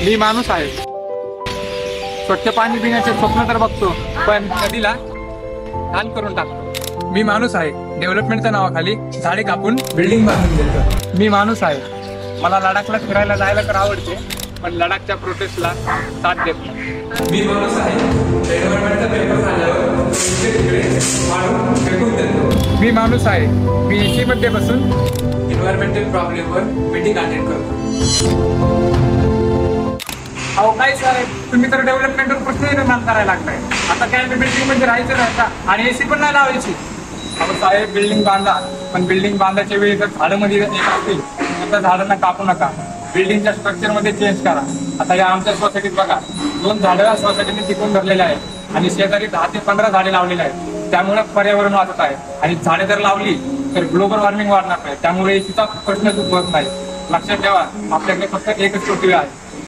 मी माणूस आहे. स्वच्छ पाणी पिण्याचे स्वप्न तर बघतो, पण नदीला घाण करून टाकतो. मी माणूस आहे. डेव्हलपमेंटच्या नावाखाली झाडे कापून बिल्डिंग बांधून देतो. मी माणूस आहे. मला लडाखला फिरायला जायला तर आवडते, पण लडाखच्या प्रोटेस्टला साथ देत नाही. मी माणूस आहे. डेव्हलपमेंटचा पेपर झाल्यावर तिकडे मारून फेकून देतो. मी माणूस आहे. मी एसी मध्ये बसून एन्व्हायरमेंटल प्रॉब्लेमवर मीटिंग अटेंड करतो. अहो काय साहेब, तुम्ही तर डेव्हलपमेंटवर प्रश्न निर्माण करायला लागलाय. आता काय बिल्डिंग मध्ये राहायचं राहायचा आणि एसी पण नाही लावायची. अहो साहेब, बिल्डिंग बांधा, पण बिल्डिंग बांधायच्या वेळी जर झाडं मध्ये येत असतील तर झाडांना कापू नका. बिल्डिंगच्या स्ट्रक्चर मध्ये चेंज करा. आता या आमच्या सोसायटीत बघा, 2 झाडं सोसायटीने टिकून धरलेले आहेत आणि शेजारी 10 ते 15 झाडे लावलेली आहेत. त्यामुळे पर्यावरण वाचत आहे. आणि झाडे जर लावली तर ग्लोबल वॉर्मिंग वाढणार नाही. त्यामुळे एसीचा प्रश्नच उद्भवत नाही. लक्षात ठेवा, आपल्याकडे फक्त एकच पृथ्वी आहे.